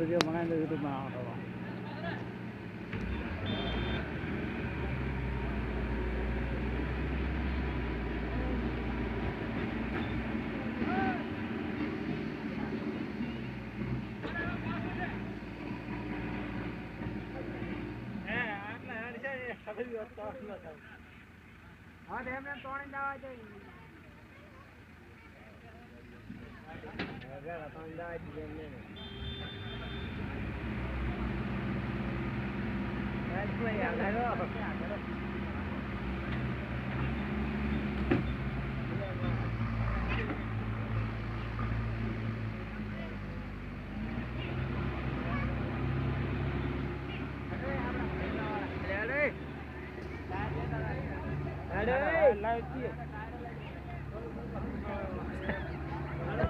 video बनाए तो YouTube में आता होगा हाँ तो हमने तोड़ने जावा चाहिए अगर अपन जाए तो हमने में यार हेलो अरे